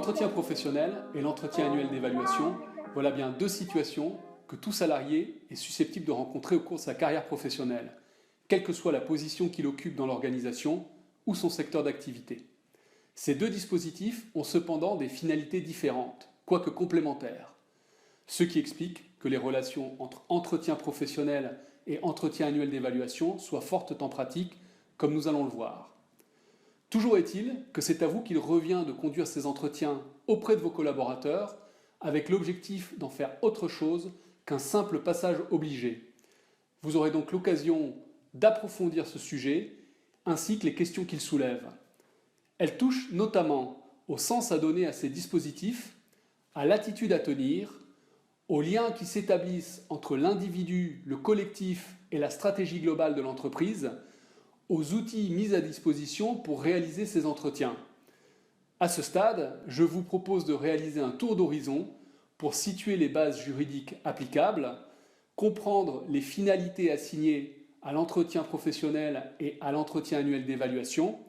L'entretien professionnel et l'entretien annuel d'évaluation, voilà bien deux situations que tout salarié est susceptible de rencontrer au cours de sa carrière professionnelle, quelle que soit la position qu'il occupe dans l'organisation ou son secteur d'activité. Ces deux dispositifs ont cependant des finalités différentes, quoique complémentaires, ce qui explique que les relations entre entretien professionnel et entretien annuel d'évaluation soient fortes en pratique, comme nous allons le voir. Toujours est-il que c'est à vous qu'il revient de conduire ces entretiens auprès de vos collaborateurs avec l'objectif d'en faire autre chose qu'un simple passage obligé. Vous aurez donc l'occasion d'approfondir ce sujet ainsi que les questions qu'il soulève. Elles touchent notamment au sens à donner à ces dispositifs, à l'attitude à tenir, aux liens qui s'établissent entre l'individu, le collectif et la stratégie globale de l'entreprise, aux outils mis à disposition pour réaliser ces entretiens. À ce stade, je vous propose de réaliser un tour d'horizon pour situer les bases juridiques applicables, comprendre les finalités assignées à l'entretien professionnel et à l'entretien annuel d'évaluation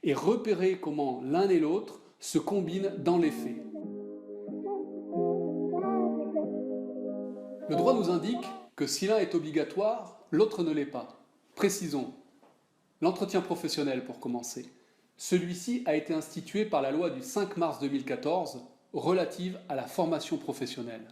et repérer comment l'un et l'autre se combinent dans les faits. Le droit nous indique que si l'un est obligatoire, l'autre ne l'est pas. Précisons. L'entretien professionnel, pour commencer. Celui-ci a été institué par la loi du 5 mars 2014 relative à la formation professionnelle.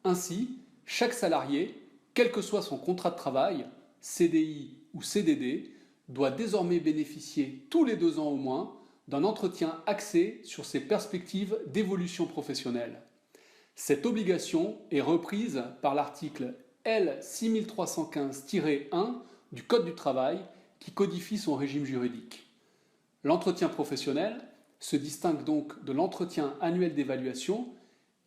Ainsi, chaque salarié, quel que soit son contrat de travail, CDI ou CDD, doit désormais bénéficier tous les 2 ans au moins d'un entretien axé sur ses perspectives d'évolution professionnelle. Cette obligation est reprise par l'article L 6315-1 du Code du travail qui codifie son régime juridique. L'entretien professionnel se distingue donc de l'entretien annuel d'évaluation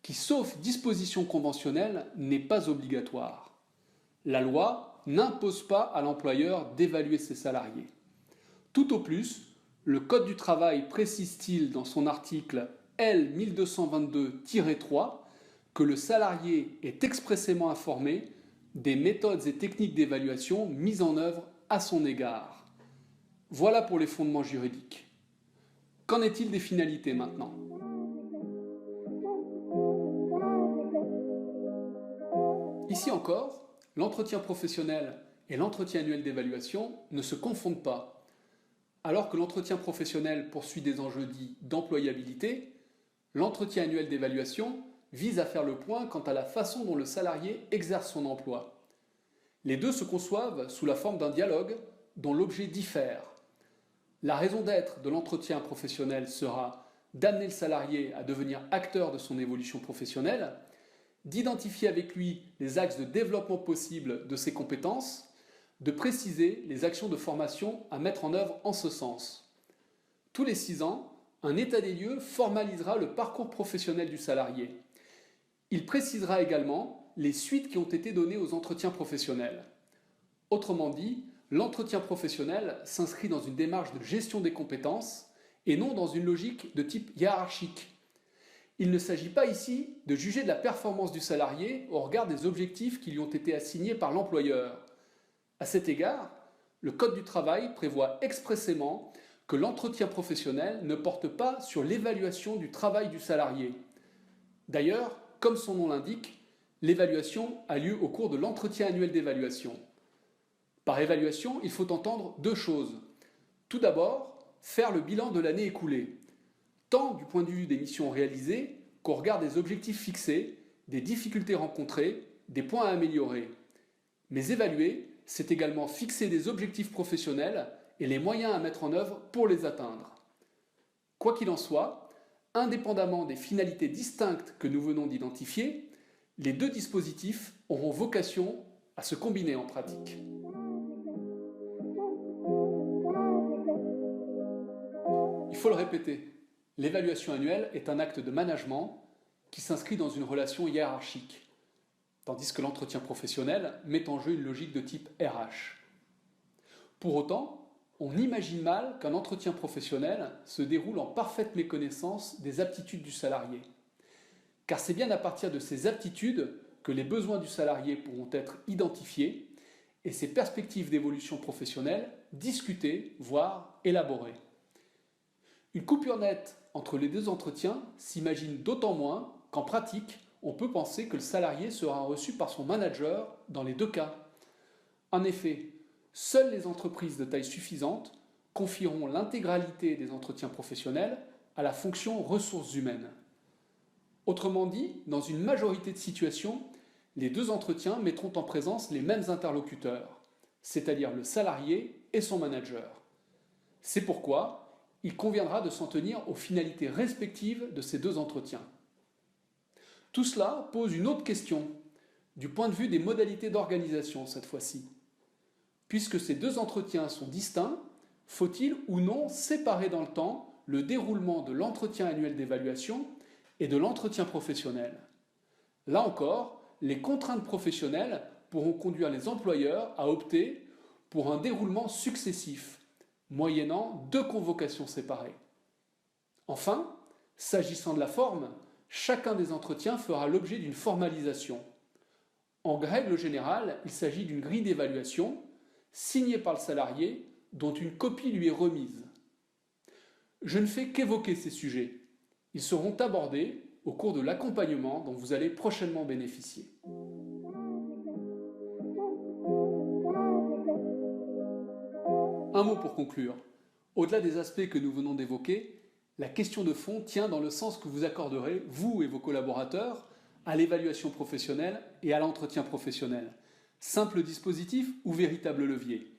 qui, sauf disposition conventionnelle, n'est pas obligatoire. La loi n'impose pas à l'employeur d'évaluer ses salariés. Tout au plus, le Code du travail précise-t-il dans son article L 1222-3 que le salarié est expressément informé des méthodes et techniques d'évaluation mises en œuvre à son égard. Voilà pour les fondements juridiques. Qu'en est-il des finalités maintenant ? Ici encore, l'entretien professionnel et l'entretien annuel d'évaluation ne se confondent pas. Alors que l'entretien professionnel poursuit des enjeux dits d'employabilité, l'entretien annuel d'évaluation vise à faire le point quant à la façon dont le salarié exerce son emploi. Les deux se conçoivent sous la forme d'un dialogue dont l'objet diffère. La raison d'être de l'entretien professionnel sera d'amener le salarié à devenir acteur de son évolution professionnelle, d'identifier avec lui les axes de développement possibles de ses compétences, de préciser les actions de formation à mettre en œuvre en ce sens. Tous les 6 ans, un état des lieux formalisera le parcours professionnel du salarié. Il précisera également les suites qui ont été données aux entretiens professionnels. Autrement dit, l'entretien professionnel s'inscrit dans une démarche de gestion des compétences et non dans une logique de type hiérarchique. Il ne s'agit pas ici de juger de la performance du salarié au regard des objectifs qui lui ont été assignés par l'employeur. À cet égard, le Code du travail prévoit expressément que l'entretien professionnel ne porte pas sur l'évaluation du travail du salarié. D'ailleurs, comme son nom l'indique, l'évaluation a lieu au cours de l'entretien annuel d'évaluation. Par évaluation, il faut entendre 2 choses. Tout d'abord, faire le bilan de l'année écoulée, tant du point de vue des missions réalisées qu'au regard des objectifs fixés, des difficultés rencontrées, des points à améliorer. Mais évaluer, c'est également fixer des objectifs professionnels et les moyens à mettre en œuvre pour les atteindre. Quoi qu'il en soit, indépendamment des finalités distinctes que nous venons d'identifier, les deux dispositifs auront vocation à se combiner en pratique. Il faut le répéter, l'évaluation annuelle est un acte de management qui s'inscrit dans une relation hiérarchique, tandis que l'entretien professionnel met en jeu une logique de type RH. Pour autant, on imagine mal qu'un entretien professionnel se déroule en parfaite méconnaissance des aptitudes du salarié. Car c'est bien à partir de ces aptitudes que les besoins du salarié pourront être identifiés et ses perspectives d'évolution professionnelle discutées, voire élaborées. Une coupure nette entre les deux entretiens s'imagine d'autant moins qu'en pratique, on peut penser que le salarié sera reçu par son manager dans les deux cas. En effet, seules les entreprises de taille suffisante confieront l'intégralité des entretiens professionnels à la fonction ressources humaines. Autrement dit, dans une majorité de situations, les deux entretiens mettront en présence les mêmes interlocuteurs, c'est-à-dire le salarié et son manager. C'est pourquoi il conviendra de s'en tenir aux finalités respectives de ces deux entretiens. Tout cela pose une autre question, du point de vue des modalités d'organisation cette fois-ci. Puisque ces deux entretiens sont distincts, faut-il ou non séparer dans le temps le déroulement de l'entretien annuel d'évaluation et de l'entretien professionnel? Là encore, les contraintes professionnelles pourront conduire les employeurs à opter pour un déroulement successif, moyennant deux convocations séparées. Enfin, s'agissant de la forme, chacun des entretiens fera l'objet d'une formalisation. En règle générale, il s'agit d'une grille d'évaluation signée par le salarié dont une copie lui est remise. Je ne fais qu'évoquer ces sujets. Ils seront abordés au cours de l'accompagnement dont vous allez prochainement bénéficier. Un mot pour conclure. Au-delà des aspects que nous venons d'évoquer, la question de fond tient dans le sens que vous accorderez, vous et vos collaborateurs, à l'évaluation professionnelle et à l'entretien professionnel. Simple dispositif ou véritable levier?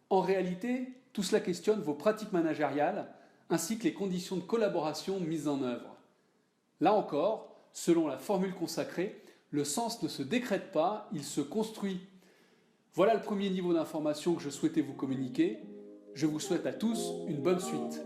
En réalité, tout cela questionne vos pratiques managériales ainsi que les conditions de collaboration mises en œuvre. Là encore, selon la formule consacrée, le sens ne se décrète pas, il se construit. Voilà le premier niveau d'information que je souhaitais vous communiquer. Je vous souhaite à tous une bonne suite.